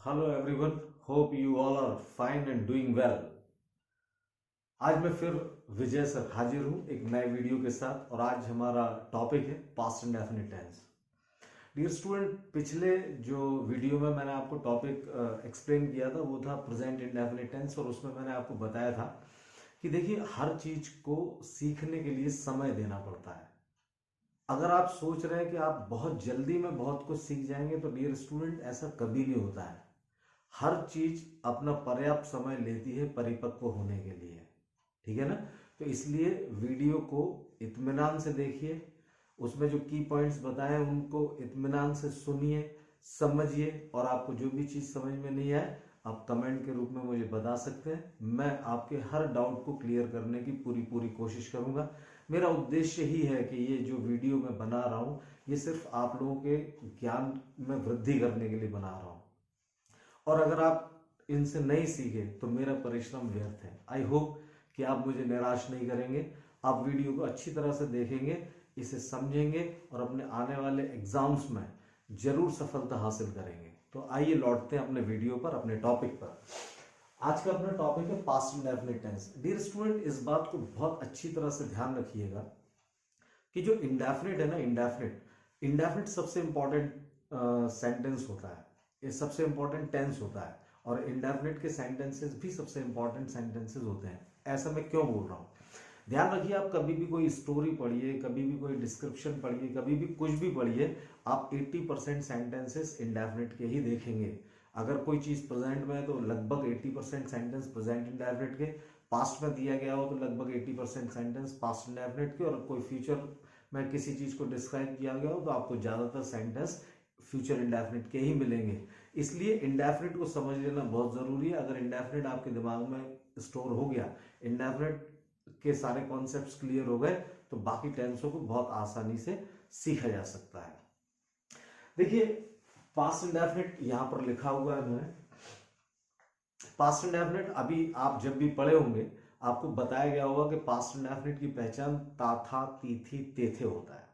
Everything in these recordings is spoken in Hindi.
Hello everyone, hope you all are fine and doing well. आज मैं फिर विजय सर हाजिर हूँ एक नए वीडियो के साथ और आज हमारा टॉपिक है past indefinite tense. Dear student, पिछले जो वीडियो में मैंने आपको टॉपिक एक्सप्लेन किया था वो था प्रेजेंट इंडेफिनिट टेंस और उसमें मैंने आपको बताया था कि देखिए हर चीज को सीखने के लिए समय देना पड़ता है। अगर आप सोच रहे हैं कि आप बहुत जल्दी में बहुत कुछ सीख जाएंगे तो डियर स्टूडेंट ऐसा कभी नहीं होता है। हर चीज अपना पर्याप्त समय लेती है परिपक्व होने के लिए, ठीक है ना। तो इसलिए वीडियो को इत्मीनान से देखिए, उसमें जो की पॉइंट्स बताए हैं उनको इत्मीनान से सुनिए, समझिए और आपको जो भी चीज समझ में नहीं आए आप कमेंट के रूप में मुझे बता सकते हैं। मैं आपके हर डाउट को क्लियर करने की पूरी पूरी कोशिश करूंगा। मेरा उद्देश्य ही है कि ये जो वीडियो मैं बना रहा हूं ये सिर्फ आप लोगों के ज्ञान में वृद्धि करने के लिए बना रहा हूं और अगर आप इनसे नहीं सीखे तो मेरा परिश्रम व्यर्थ है। आई होप कि आप मुझे निराश नहीं करेंगे, आप वीडियो को अच्छी तरह से देखेंगे, इसे समझेंगे और अपने आने वाले एग्जाम्स में जरूर सफलता हासिल करेंगे। तो आइए लौटते हैं अपने वीडियो पर, अपने टॉपिक पर। आज का अपना टॉपिक है past indefinite tense. Dear student, इस बात को बहुत अच्छी तरह से ध्यान रखिएगा कि जो इंडेफिनिट है ना, इंडेफिनिट इंडेफिनिट सबसे इंपॉर्टेंट सेंटेंस होता है, ये सबसे इंपॉर्टेंट टेंस होता है और इंडेफिनिट के सेंटेंसेस भी सबसे इंपॉर्टेंट सेंटेंसेस होते हैं। ऐसा मैं क्यों बोल रहा हूँ, ध्यान रखिए। आप कभी भी कोई स्टोरी पढ़िए, कभी भी कोई डिस्क्रिप्शन पढ़िए, कभी भी कुछ भी पढ़िए, आप 80% सेंटेंसेस इंडेफिनिट के ही देखेंगे। अगर कोई चीज प्रेजेंट में है तो लगभग 80% सेंटेंस प्रेजेंट इंडेफिनिट के, पास्ट में दिया गया हो तो लगभग 80% सेंटेंस पास्ट इंडेफिनिट के, और कोई फ्यूचर में किसी चीज को डिस्क्राइब किया गया हो तो आपको ज्यादातर सेंटेंस फ्यूचर इंडेफिनिट के ही मिलेंगे। इसलिए इंडेफिनिट को समझ लेना बहुत जरूरी है। अगर इंडेफिनिट आपके दिमाग में स्टोर हो गया, इंडेफिनिट के सारे कॉन्सेप्ट्स क्लियर हो गए तो बाकी टेंसों को बहुत आसानी से सीखा जा सकता है। देखिए पास्ट इंडेफिनिट यहां पर लिखा हुआ है मैंने। पास्ट इंडेफिनिट अभी आप जब भी पढ़े होंगे आपको बताया गया होगा कि पास्ट इंडेफिनिट की पहचान ता था ती थी ते थे होता है।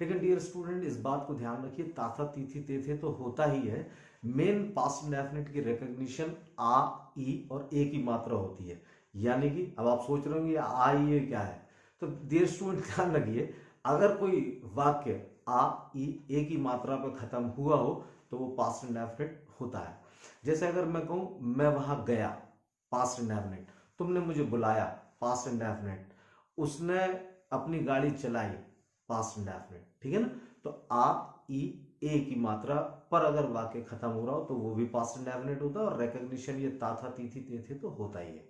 लेकिन डियर स्टूडेंट इस बात को ध्यान रखिए, ता था ती थी ते थे तो होता ही है, मेन पास्ट इंडेफिनिट की रिकॉग्निशन आ ई और ए की मात्रा होती है। यानी कि अब आप सोच रहे होंगे आ ई ए क्या है, तो डियर स्टूडेंट ध्यान रखिए, अगर कोई वाक्य आ ई ए की मात्रा पर खत्म हुआ हो तो वो पास्ट इंडेफिनिट होता है। जैसे अगर मैं कहूं मैं वहां गया, पास्ट इंडेफिनिट, तुमने मुझे बुलाया, पास्ट इंडेफिनिट, उसने अपनी गाड़ी चलाई, पास्ट इंडेफिनिट, ठीक है ना। तो आ ई ए की मात्रा पर अगर वाक्य खत्म हो रहा हो तो वो भी पास्ट इंडेफिनिट होता है और रिकॉग्निशन ये ता था ती थी ते थे तो होता ही है।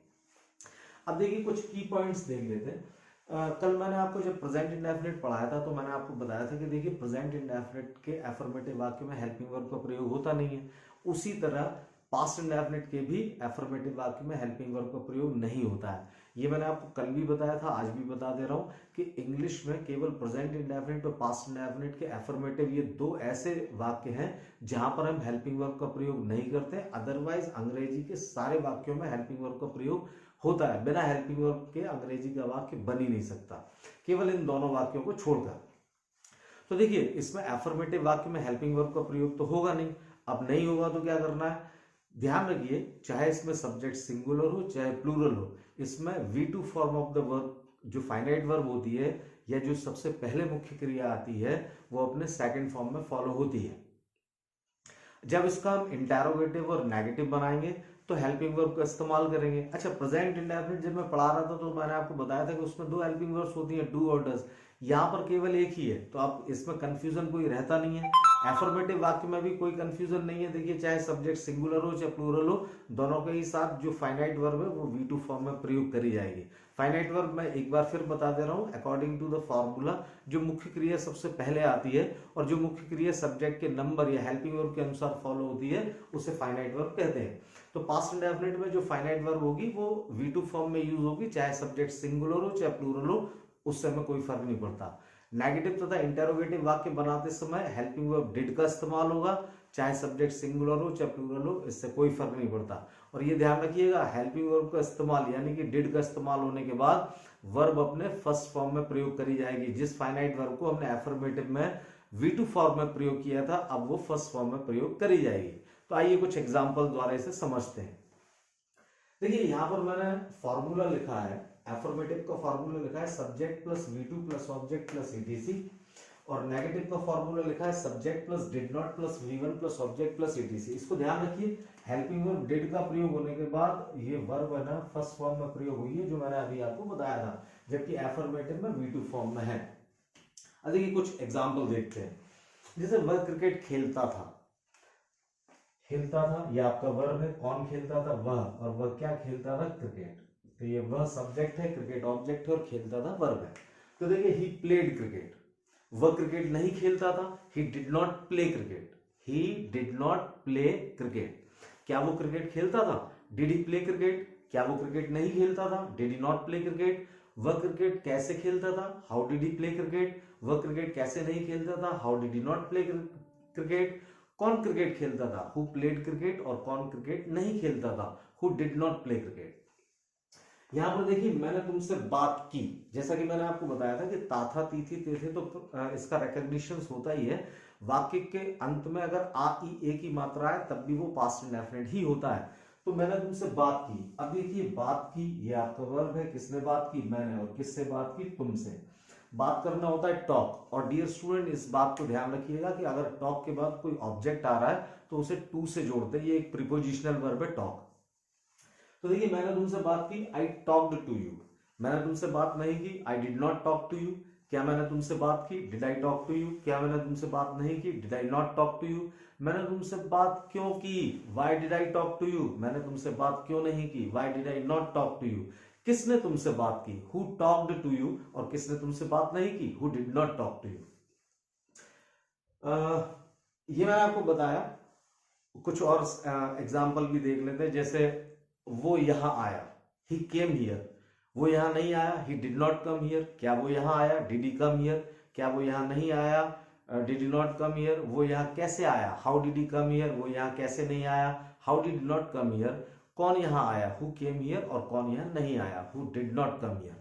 अब देखिए कुछ की पॉइंट्स देख लेते हैं। कल मैंने आपको जब प्रेजेंट इंडेफिनिट पढ़ाया था तो मैंने आपको बताया था कि देखिए प्रेजेंट इंडेफिनिट के एफर्मेटिव वाक्य में हेल्पिंग वर्ब का प्रयोग होता नहीं है। उसी तरह पास्ट इंडेफिनिट के भी एफर्मेटिव वाक्य में हेल्पिंग वर्ब का प्रयोग नहीं होता है। ये मैंने आपको कल भी बताया था, आज भी बता दे रहा हूं कि इंग्लिश में केवल प्रेजेंट इंडेफिनिट और पास्ट इंडेफिनिट के एफर्मेटिव ये दो ऐसे वाक्य हैं जहां पर हम हेल्पिंग वर्ब का प्रयोग नहीं करते। अदरवाइज अंग्रेजी के सारे वाक्यों में हेल्पिंग वर्ब का प्रयोग होता है। बिना हेल्पिंग वर्ब के अंग्रेजी का वाक्य बन ही नहीं सकता, केवल इन दोनों वाक्यों को छोड़कर। तो देखिए इसमें एफर्मेटिव वाक्य में हेल्पिंग वर्ब का प्रयोग तो होगा नहीं। अब नहीं होगा तो क्या करना है, ध्यान रखिए, चाहे इसमें सब्जेक्ट सिंगुलर हो चाहे प्लूरल हो, इसमें V2 form of the verb जो फाइनाइट वर्ब होती है या जो सबसे पहले मुख्य क्रिया आती है वो अपने सेकंड फॉर्म में फॉलो होती है। जब इसका हम इंटेरोगेटिव और नेगेटिव बनाएंगे तो हेल्पिंग वर्ब का इस्तेमाल करेंगे। अच्छा, प्रेजेंट इंडेफिनिट जब मैं पढ़ा रहा था तो मैंने आपको बताया था कि उसमें दो हेल्पिंग वर्ब्स होती हैं, डू और डज। यहां पर केवल एक ही है तो आप इसमें कंफ्यूजन कोई रहता नहीं है। एफर्मेटिव वाक्य में भी कोई कंफ्यूजन नहीं है। देखिए चाहे सब्जेक्ट सिंगुलर हो चाहे प्लूरल हो, दोनों के ही साथ जो फाइनाइट वर्ब है वो V2 फॉर्म में प्रयोग करी जाएगी। फाइनाइट वर्ब मैं एक बार फिर बता दे रहा हूं, अकॉर्डिंग टू द फॉर्मूला जो मुख्य क्रिया सबसे पहले आती है और जो मुख्य क्रिया सब्जेक्ट के नंबर या हेल्पिंग वर्ब के अनुसार फॉलो होती है उसे फाइनाइट वर्ब कहते हैं। तो पास्ट इंडेफिनिट में जो फाइनाइट वर्ब होगी वो V2 फॉर्म में यूज होगी, चाहे सब्जेक्ट सिंगुलर हो चाहे प्लूरल हो, उससे हमें कोई फर्क नहीं पड़ता। नेगेटिव तथा इंटेरोगेटिव वाक्य बनाते समय हेल्पिंग वर्ब डिड का इस्तेमाल होगा, चाहे सब्जेक्ट सिंगुलर हो चाहे प्लूरल हो, इससे कोई फर्क नहीं पड़ता। और ये ध्यान रखिएगा, हेल्पिंग वर्ब का इस्तेमाल यानी कि डिड का इस्तेमाल होने के बाद वर्ब अपने फर्स्ट फॉर्म में प्रयोग करी जाएगी। जिस फाइनाइट वर्ब को हमने एफर्मेटिव में V2 फॉर्म में प्रयोग किया था अब वो फर्स्ट फॉर्म में प्रयोग करी जाएगी। तो आइए कुछ एग्जाम्पल द्वारा इसे समझते हैं। देखिए यहां पर मैंने फॉर्मूला लिखा है, एफर्मेटिव का फॉर्मूला लिखा है subject plus V2 plus object plus ETC, और नेगेटिव का फॉर्मूला लिखा है subject plus did not plus V1 plus object plus ETC। इसको ध्यान रखिए, हेल्पिंग वर्ब डिड का प्रयोग होने के बाद ये वर्ब है ना फर्स्ट फॉर्म में प्रयोग हुई है, जो मैंने अभी आपको बताया था, जबकि एफर्मेटिव में V2 फॉर्म में है। अब देखिए कुछ एग्जाम्पल देखते हैं। जैसे वह क्रिकेट खेलता था, ये आपका वर्ब है, कौन खेलता था, वह, और वह क्या खेलता था, क्रिकेट। तो ये वह सब्जेक्ट है, क्रिकेट ऑब्जेक्ट है, और खेलता था वर्ब है। तो देखिए ही प्लेड क्रिकेट, वह क्रिकेट नहीं खेलता था, he did not play cricket, he did not play cricket. क्या वो क्रिकेट खेलता था, डिड ही प्ले क्रिकेट। क्या वो क्रिकेट नहीं खेलता था, did he not play cricket. वह क्रिकेट कैसे खेलता था, how did he play cricket. वह क्रिकेट कैसे नहीं खेलता था, how did he not play cricket. कौन क्रिकेट खेलता था, हु प्लेड क्रिकेट, और कौन क्रिकेट नहीं खेलता था, who did not play cricket. यहां पर देखिए मैंने तुमसे बात की, जैसा कि मैंने आपको बताया था कि ताथा तीथी तेथे, तो इसका रिकॉग्निशन होता ही है। वाक्य के अंत में अगर आ ई ए की मात्रा है तब भी वो पास्ट इंडेफिनिट ही होता है। तो मैंने तुमसे बात की, अब देखिए बात की ये आपका वर्ब है, किसने बात की, मैंने, और किससे बात की, तुमसे। बात करना होता है टॉक, और डियर स्टूडेंट इस बात को ध्यान रखिएगा कि अगर टॉक के बाद कोई ऑब्जेक्ट आ रहा है तो उसे टू से जोड़ते हैं, ये एक प्रीपोजिशनल वर्ब है टॉक। तो देखिए मैंने तुमसे बात की, आई टॉक्ड टू यू। मैंने तुमसे बात नहीं की, I did not talk to you. क्या मैंने तुमसे बात की, did I talk to you. क्या मैंने तुमसे बात नहीं की, did I not talk to you. मैंने तुमसे बात क्यों की, why did I talk to you. मैंने तुमसे बात क्यों नहीं की, why did I not talk to you. किसने तुमसे बात की, हु टॉक्ड टू यू, और किसने तुमसे बात नहीं की, who did not talk to you. ये मैंने आपको बताया। कुछ और एग्जाम्पल भी देख लेते हैं। जैसे वो यहां आया, ही केम हियर। वो यहां नहीं आया, he did not come here. क्या वो यहां आया, डिड ही कम हियर। क्या वो यहां नहीं आया, did he not come here. वो यहां कैसे आया, how did he come here. वो यहां कैसे नहीं आया, how did not come here. कौन यहां आया, हु केम हियर, और कौन यहां नहीं आया, who did not come here.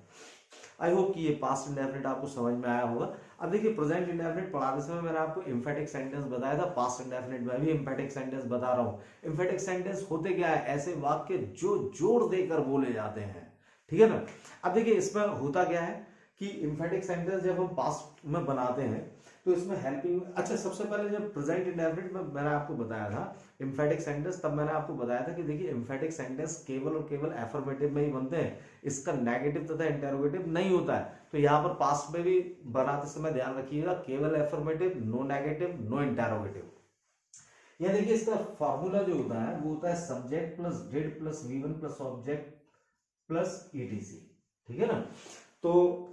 I hope कि ये पास्ट इंडेफिनिट आपको समझ में आया होगा। अब देखिए प्रेजेंट इंडेफिनिट पढ़ाते समय मैंने आपको एम्फेटिक सेंटेंस बताया था, पास्ट इंडेफिनिट में भी एम्फेटिक सेंटेंस बता रहा हूं। एम्फेटिक सेंटेंस होते क्या है, ऐसे वाक्य जो जोर देकर बोले जाते हैं, ठीक है ना। अब देखिए इसमें होता क्या है कि एम्फेटिक सेंटेंस जब हम पास्ट में बनाते हैं तो इसमें हेल्पिंग, अच्छा सबसे पहले जब प्रेजेंट इंडेफिनिट में मैंने आपको बताया था एम्फेटिक सेंटेंस, तब मैंने आपको बताया था कि देखिए एम्फेटिक सेंटेंस केवल और केवल एफर्मेटिव में ही बनते हैं, इसका नेगेटिव तथा इंटेरोगेटिव नहीं होता है। तो यहाँ पर पास्ट में भी बनाते समय ध्यान रखिएगा, केवल affirmative, no negative, no interrogative. यह देखिए इसका फॉर्मूला जो होता है वो होता है subject plus did plus V1 plus object plus ETC, ठीक है ना। तो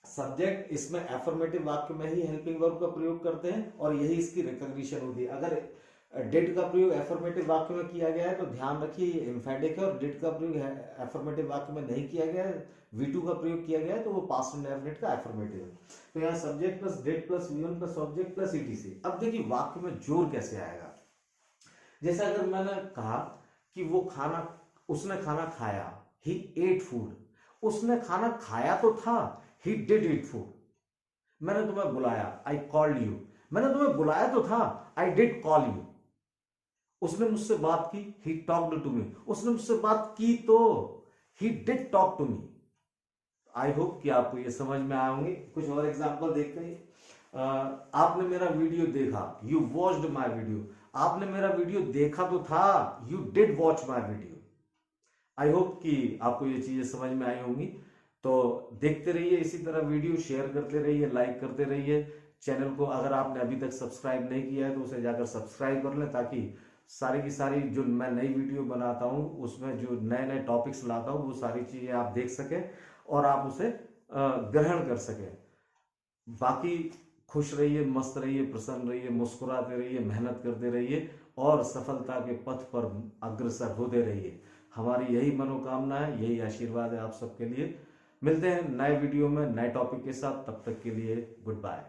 सब्जेक्ट इसमें एफर्मेटिव वाक्य में ही हेल्पिंग वर्ब का प्रयोग करते हैं और यही इसकी रिकॉग्निशन होती है। अगर डिड का प्रयोग एफर्मेटिव वाक्य में किया गया है तो ध्यान रखिए ये एम्फेटिक है, और डिड का प्रयोग एफर्मेटिव वाक्य में नहीं किया गया है, V2 का प्रयोग किया गया है, तो वो पास्ट इंडेफिनिट का एफर्मेटिव है। तो यहाँ subject plus did plus V1 plus object plus ETC। अब देखिए वाक्य में जोर कैसे आएगा। जैसे अगर मैंने कहा कि वो खाना, उसने खाना खाया, ही एट फूड। उसने खाना खाया तो था, ही डिड ईट फूड। मैंने तुम्हें बुलाया, आई कॉल्ड यू। मैंने तुम्हें बुलाया तो था, आई डिड कॉल यू। उसने मुझसे बात की, ही टॉक्ड टू मी। उसने मुझसे बात की तो he did talk to me. I hope कि आपको ये समझ में आए होंगे। कुछ और एग्जांपल देखते हैं। आपने मेरा वीडियो देखा, यू वॉच्ड माय वीडियो। आपने मेरा वीडियो देखा तो था, you did watch my video. I hope कि आपको ये चीजें समझ में आई होंगी। तो देखते रहिए इसी तरह वीडियो, शेयर करते रहिए, लाइक करते रहिए। चैनल को अगर आपने अभी तक सब्सक्राइब नहीं किया है तो उसे जाकर सब्सक्राइब कर लें, ताकि सारी की सारी जो मैं नई वीडियो बनाता हूं उसमें जो नए नए टॉपिक्स लाता हूं वो सारी चीजें आप देख सकें और आप उसे ग्रहण कर सकें। बाकी खुश रहिए, मस्त रहिए, प्रसन्न रहिए, मुस्कुराते रहिए, मेहनत करते रहिए और सफलता के पथ पर अग्रसर होते रहिए। हमारी यही मनोकामना है, यही आशीर्वाद है आप सबके लिए। मिलते हैं नए वीडियो में नए टॉपिक के साथ, तब तक के लिए गुड बाय।